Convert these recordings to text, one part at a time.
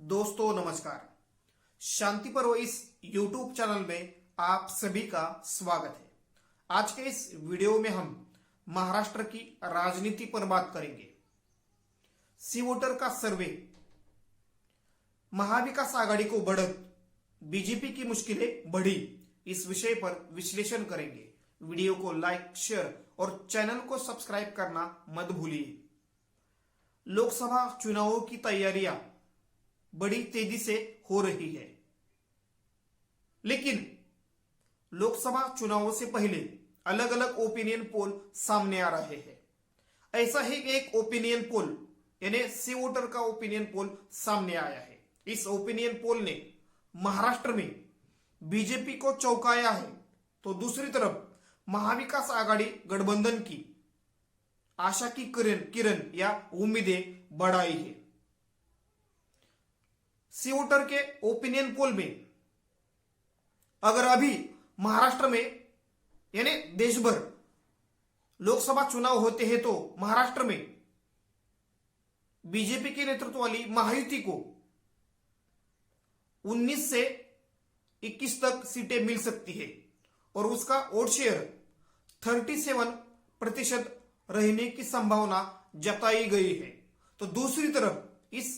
दोस्तों नमस्कार। शांति पर्व इस YouTube चैनल में आप सभी का स्वागत है। आज के इस वीडियो में हम महाराष्ट्र की राजनीति पर बात करेंगे। सी वोटर का सर्वे, महाविकास आघाड़ी को बढ़त, बीजेपी की मुश्किलें बढ़ी, इस विषय पर विश्लेषण करेंगे। वीडियो को लाइक, शेयर और चैनल को सब्सक्राइब करना मत भूलिए। लोकसभा चुनावों की तैयारियां बड़ी तेजी से हो रही है, लेकिन लोकसभा चुनावों से पहले अलग अलग ओपिनियन पोल सामने आ रहे हैं। ऐसा ही एक ओपिनियन पोल यानी सी वोटर का ओपिनियन पोल सामने आया है। इस ओपिनियन पोल ने महाराष्ट्र में बीजेपी को चौंकाया है, तो दूसरी तरफ महाविकास आघाड़ी गठबंधन की आशा की किरण या उम्मीदें बढ़ाई है। सी वोटर के ओपिनियन पोल में अगर अभी महाराष्ट्र में यानी देश भर लोकसभा चुनाव होते हैं, तो महाराष्ट्र में बीजेपी के नेतृत्व वाली महायुति को 19 से 21 तक सीटें मिल सकती है और उसका वोट शेयर 37% रहने की संभावना जताई गई है। तो दूसरी तरफ इस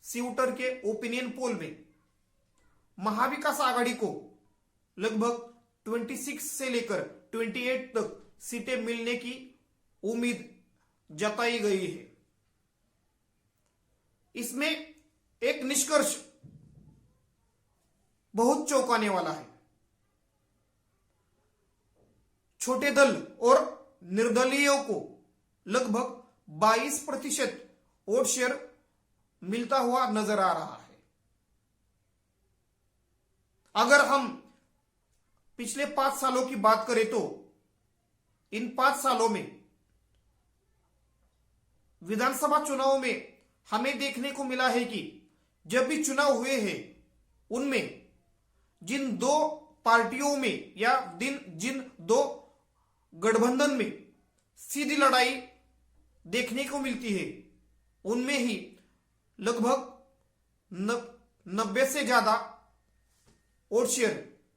सी वोटर के ओपिनियन पोल में महाविकास आघाड़ी को लगभग 26 से लेकर 28 तक सीटें मिलने की उम्मीद जताई गई है। इसमें एक निष्कर्ष बहुत चौंकाने वाला है। छोटे दल और निर्दलीयों को लगभग 22% वोट शेयर मिलता हुआ नजर आ रहा है। अगर हम पिछले 5 सालों की बात करें, तो इन 5 सालों में विधानसभा चुनाव में हमें देखने को मिला है कि जब भी चुनाव हुए हैं, उनमें जिन दो पार्टियों में या जिन दो गठबंधन में सीधी लड़ाई देखने को मिलती है, उनमें ही लगभग 90 से ज्यादा वोट शेयर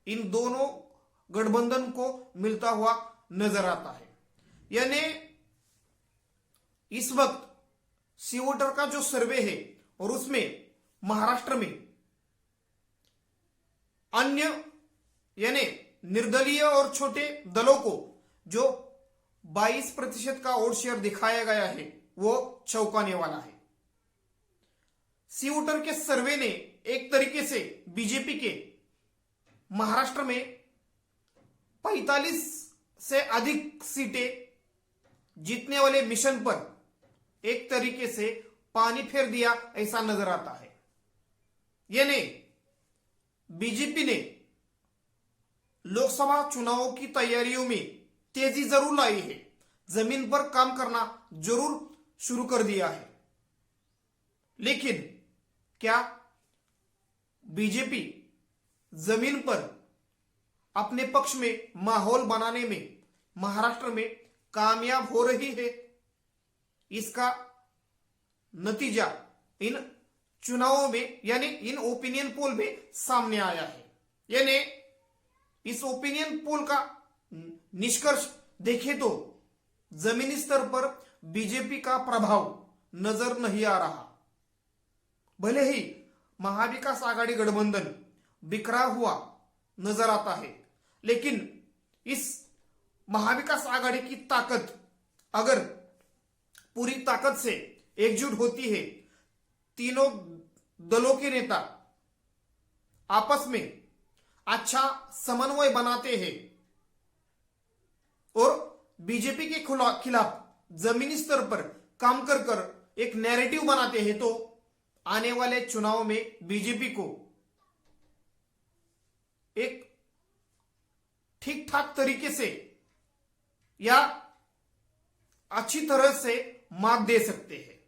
इन दोनों गठबंधन को मिलता हुआ नजर आता है। यानी इस वक्त सी वोटर का जो सर्वे है और उसमें महाराष्ट्र में अन्य यानी निर्दलीय और छोटे दलों को जो 22% का वोट शेयर दिखाया गया है, वो चौंकाने वाला है। सी वोटर के सर्वे ने एक तरीके से बीजेपी के महाराष्ट्र में 45 से अधिक सीटें जीतने वाले मिशन पर एक तरीके से पानी फेर दिया, ऐसा नजर आता है। यानी बीजेपी ने लोकसभा चुनावों की तैयारियों में तेजी जरूर लाई है, जमीन पर काम करना जरूर शुरू कर दिया है, लेकिन क्या बीजेपी जमीन पर अपने पक्ष में माहौल बनाने में महाराष्ट्र में कामयाब हो रही है? इसका नतीजा इन चुनावों में यानी इन ओपिनियन पोल में सामने आया है। यानी इस ओपिनियन पोल का निष्कर्ष देखें तो जमीनी स्तर पर बीजेपी का प्रभाव नजर नहीं आ रहा। भले ही महाविकास आघाड़ी गठबंधन बिखरा हुआ नजर आता है, लेकिन इस महाविकास आघाड़ी की ताकत अगर पूरी ताकत से एकजुट होती है, तीनों दलों के नेता आपस में अच्छा समन्वय बनाते हैं और बीजेपी के खिलाफ जमीनी स्तर पर काम कर एक नैरेटिव बनाते हैं, तो आने वाले चुनाव में बीजेपी को एक ठीक ठाक तरीके से या अच्छी तरह से मात दे सकते हैं।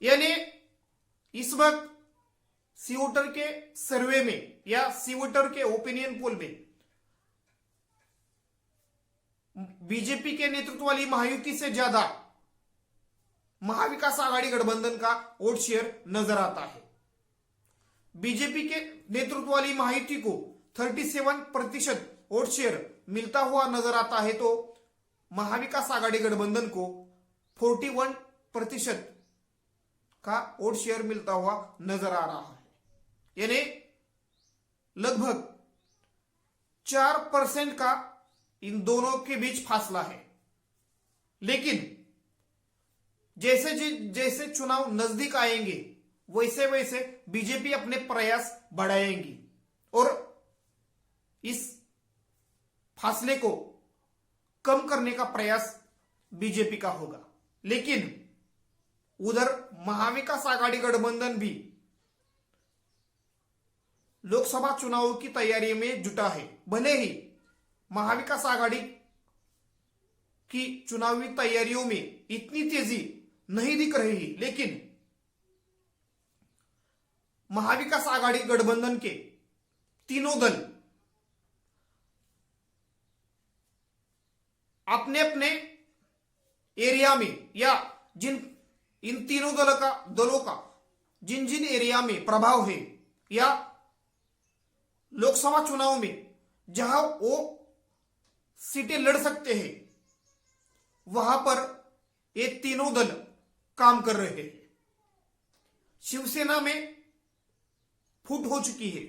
यानी इस वक्त सी वोटर के सर्वे में या सी वोटर के ओपिनियन पोल में बीजेपी के नेतृत्व वाली महायुति से ज्यादा महाविकास आघाड़ी गठबंधन का वोट शेयर नजर आता है। बीजेपी के नेतृत्व वाली महायुति को 37% वोट शेयर मिलता हुआ नजर आता है, तो महाविकास आघाड़ी गठबंधन को 41% का वोट शेयर मिलता हुआ नजर आ रहा है। यानी लगभग 4% का इन दोनों के बीच फासला है। लेकिन जैसे जैसे चुनाव नजदीक आएंगे वैसे वैसे बीजेपी अपने प्रयास बढ़ाएंगी और इस फासले को कम करने का प्रयास बीजेपी का होगा। लेकिन उधर महाविकास आघाड़ी गठबंधन भी लोकसभा चुनावों की तैयारी में जुटा है। भले ही महाविकास आघाड़ी की चुनावी तैयारियों में इतनी तेजी नहीं दिख रही, लेकिन महाविकास आघाड़ी गठबंधन के तीनों दल अपने अपने एरिया में या इन तीनों दलों का जिन जिन एरिया में प्रभाव है या लोकसभा चुनाव में जहां वो सीटें लड़ सकते हैं वहां पर ये तीनों दल काम कर रहे हैं। शिवसेना में फूट हो चुकी है,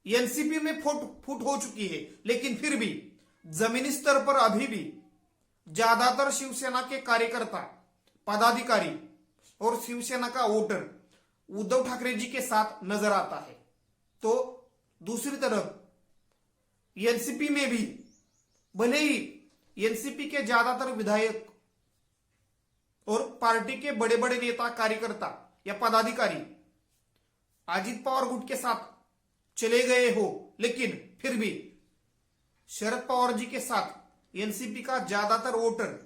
एनसीपी में फूट हो चुकी है, लेकिन फिर भी जमीनी स्तर पर अभी भी ज्यादातर शिवसेना के कार्यकर्ता, पदाधिकारी और शिवसेना का वोटर उद्धव ठाकरे जी के साथ नजर आता है। तो दूसरी तरफ एनसीपी में भी भले ही एनसीपी के ज्यादातर विधायक और पार्टी के बड़े बड़े नेता, कार्यकर्ता या पदाधिकारी अजित पवार गुट के साथ चले गए हो, लेकिन फिर भी शरद पवार जी के साथ एनसीपी का ज्यादातर वोटर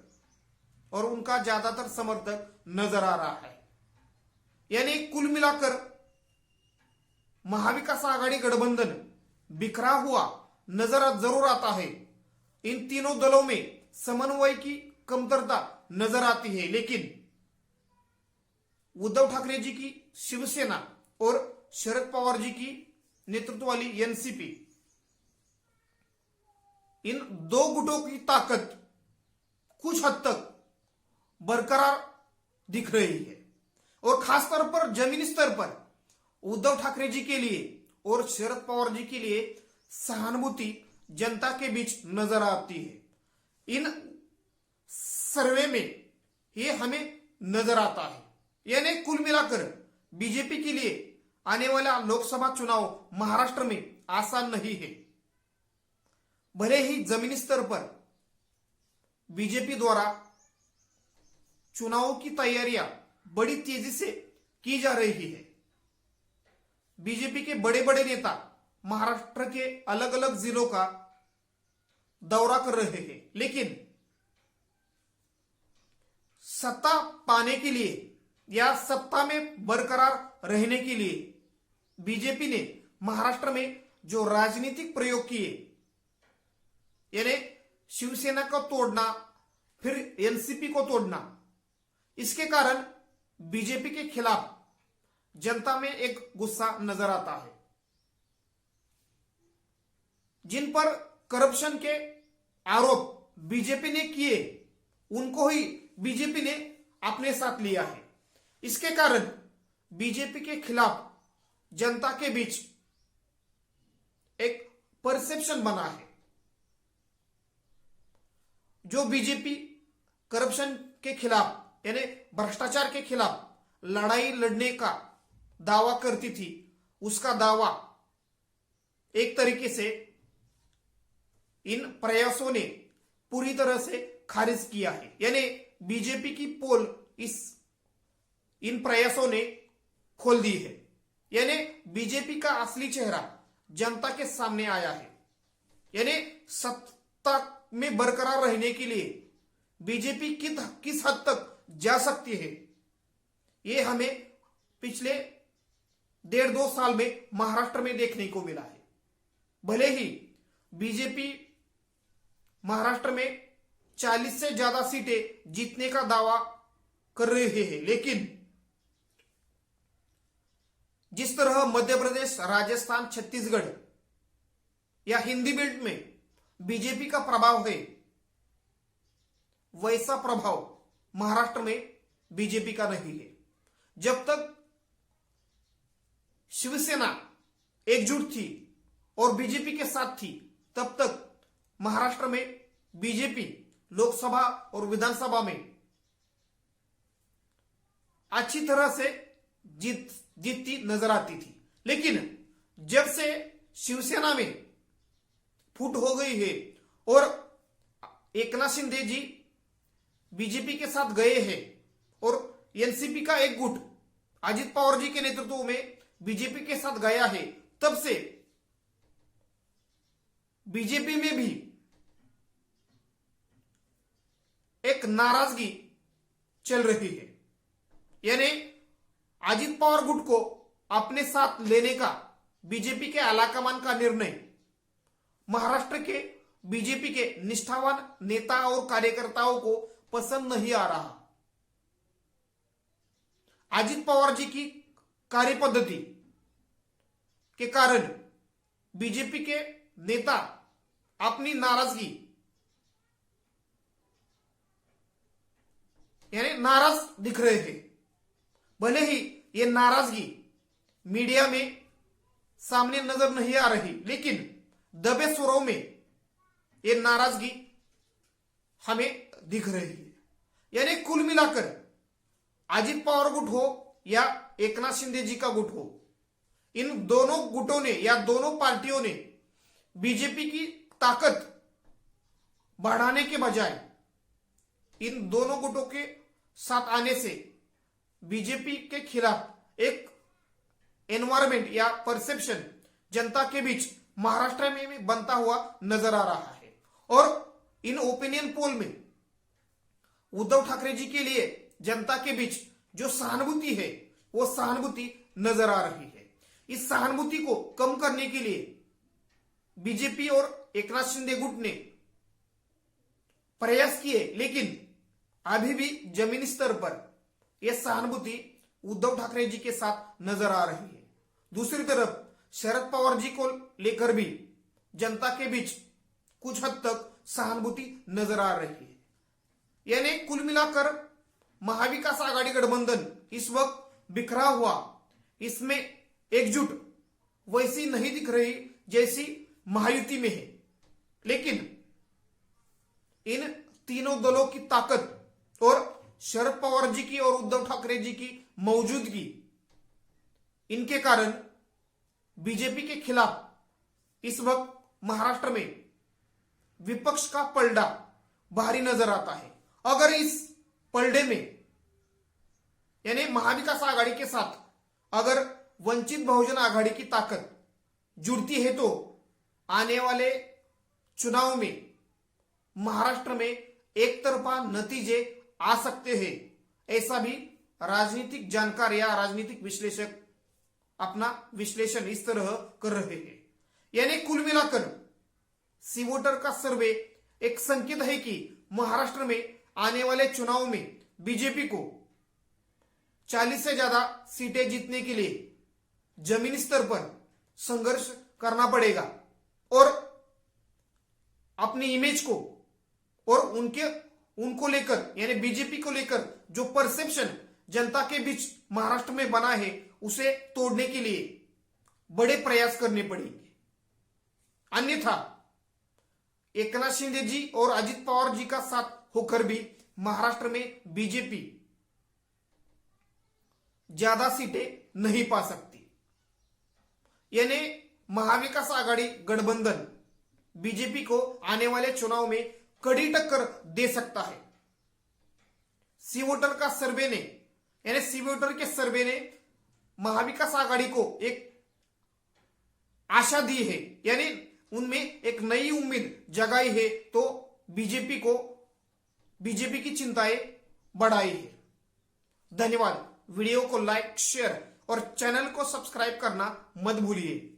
और उनका ज्यादातर समर्थक नजर आ रहा है। यानी कुल मिलाकर महाविकास आघाड़ी गठबंधन बिखरा हुआ नजर जरूर आता है। इन तीनों दलों में समन्वय की कमतरता नजर आती है, लेकिन उद्धव ठाकरे जी की शिवसेना और शरद पवार जी की नेतृत्व वाली एनसीपी, इन दो गुटों की ताकत कुछ हद तक बरकरार दिख रही है और खासतौर पर जमीनी स्तर पर उद्धव ठाकरे जी के लिए और शरद पवार जी के लिए सहानुभूति जनता के बीच नजर आती है। इन सर्वे में ये हमें नजर आता है। यानी कुल मिलाकर बीजेपी के लिए आने वाला लोकसभा चुनाव महाराष्ट्र में आसान नहीं है। भले ही जमीनी स्तर पर बीजेपी द्वारा चुनावों की तैयारियां बड़ी तेजी से की जा रही है। बीजेपी के बड़े बड़े नेता महाराष्ट्र के अलग अलग जिलों का दौरा कर रहे हैं, लेकिन सत्ता पाने के लिए या सत्ता में बरकरार रहने के लिए बीजेपी ने महाराष्ट्र में जो राजनीतिक प्रयोग किए, यानी शिवसेना को तोड़ना, फिर एनसीपी को तोड़ना, इसके कारण बीजेपी के खिलाफ जनता में एक गुस्सा नजर आता है। जिन पर करप्शन के आरोप बीजेपी ने किए उनको ही बीजेपी ने अपने साथ लिया है। इसके कारण बीजेपी के खिलाफ जनता के बीच एक परसेप्शन बना है। जो बीजेपी करप्शन के खिलाफ यानी भ्रष्टाचार के खिलाफ लड़ाई लड़ने का दावा करती थी, उसका दावा एक तरीके से इन प्रयासों ने पूरी तरह से खारिज किया है। यानी बीजेपी की पोल इन प्रयासों ने खोल दी है। यानी बीजेपी का असली चेहरा जनता के सामने आया है। यानी सत्ता में बरकरार रहने के लिए बीजेपी किस हद तक जा सकती है, ये हमें पिछले 1.5-2 साल में महाराष्ट्र में देखने को मिला है। भले ही बीजेपी महाराष्ट्र में 40 से ज्यादा सीटें जीतने का दावा कर रहे हैं। लेकिन जिस तरह मध्य प्रदेश, राजस्थान, छत्तीसगढ़ या हिंदी बेल्ट में बीजेपी का प्रभाव है, वैसा प्रभाव महाराष्ट्र में बीजेपी का नहीं है। जब तक शिवसेना एकजुट थी और बीजेपी के साथ थी, तब तक महाराष्ट्र में बीजेपी लोकसभा और विधानसभा में अच्छी तरह से जीतती नजर आती थी। लेकिन जब से शिवसेना में फूट हो गई है और एकनाथ शिंदे जी बीजेपी के साथ गए हैं और एनसीपी का एक गुट अजित पवार जी के नेतृत्व में बीजेपी के साथ गया है, तब से बीजेपी में भी एक नाराजगी चल रही है। यानी अजित पवार गुट को अपने साथ लेने का बीजेपी के आलाकमान का निर्णय महाराष्ट्र के बीजेपी के निष्ठावान नेता और कार्यकर्ताओं को पसंद नहीं आ रहा। अजित पवार जी की कार्यपद्धति के कारण बीजेपी के नेता अपनी नाराजगी यानी नाराज दिख रहे हैं। भले ही ये नाराजगी मीडिया में सामने नजर नहीं आ रही, लेकिन दबे सुरों में ये नाराजगी हमें दिख रही है। यानी कुल मिलाकर अजित पवार गुट हो या एकनाथ शिंदे जी का गुट हो, इन दोनों गुटों ने या दोनों पार्टियों ने बीजेपी की ताकत बढ़ाने के बजाय इन दोनों गुटों के साथ आने से बीजेपी के खिलाफ एक एनवायरमेंट या परसेप्शन जनता के बीच महाराष्ट्र में भी बनता हुआ नजर आ रहा है। और इन ओपिनियन पोल में उद्धव ठाकरे जी के लिए जनता के बीच जो सहानुभूति है, वो सहानुभूति नजर आ रही है। इस सहानुभूति को कम करने के लिए बीजेपी और एकनाथ शिंदे गुट ने प्रयास किए, लेकिन अभी भी जमीनी स्तर पर यह सहानुभूति उद्धव ठाकरे जी के साथ नजर आ रही है। दूसरी तरफ शरद पवार जी को लेकर भी जनता के बीच कुछ हद तक सहानुभूति नजर आ रही है। यानी कुल मिलाकर महाविकास आघाड़ी गठबंधन इस वक्त बिखरा हुआ, इसमें एकजुट वैसी नहीं दिख रही जैसी महायुति में है। लेकिन इन तीनों दलों की ताकत और शरद पवार जी की और उद्धव ठाकरे जी की मौजूदगी, इनके कारण बीजेपी के खिलाफ इस वक्त महाराष्ट्र में विपक्ष का पलड़ा भारी नजर आता है। अगर इस पलड़े में यानी महाविकास आघाड़ी के साथ अगर वंचित बहुजन आघाड़ी की ताकत जुड़ती है, तो आने वाले चुनाव में महाराष्ट्र में एक तरफा नतीजे आ सकते हैं। ऐसा भी राजनीतिक जानकार या राजनीतिक विश्लेषक अपना विश्लेषण इस तरह कर रहे हैं। यानी कुल मिलाकर सी वोटर का सर्वे एक संकेत है कि महाराष्ट्र में आने वाले चुनाव में बीजेपी को 40 से ज्यादा सीटें जीतने के लिए जमीनी स्तर पर संघर्ष करना पड़ेगा और अपनी इमेज को और उनको लेकर यानी बीजेपी को लेकर जो परसेप्शन जनता के बीच महाराष्ट्र में बना है, उसे तोड़ने के लिए बड़े प्रयास करने पड़ेंगे। अन्यथा एकनाथ शिंदे जी और अजित पवार जी का साथ होकर भी महाराष्ट्र में बीजेपी ज्यादा सीटें नहीं पा सकती। यानी महाविकास आघाड़ी गठबंधन बीजेपी को आने वाले चुनाव में कड़ी टक्कर दे सकता है। सी वोटर का सर्वे ने यानी सी वोटर के सर्वे ने महाविकास आघाड़ी को एक आशा दी है, यानी उनमें एक नई उम्मीद जगाई है, तो बीजेपी की चिंताएं बढ़ाई है। धन्यवाद। वीडियो को लाइक, शेयर और चैनल को सब्सक्राइब करना मत भूलिए।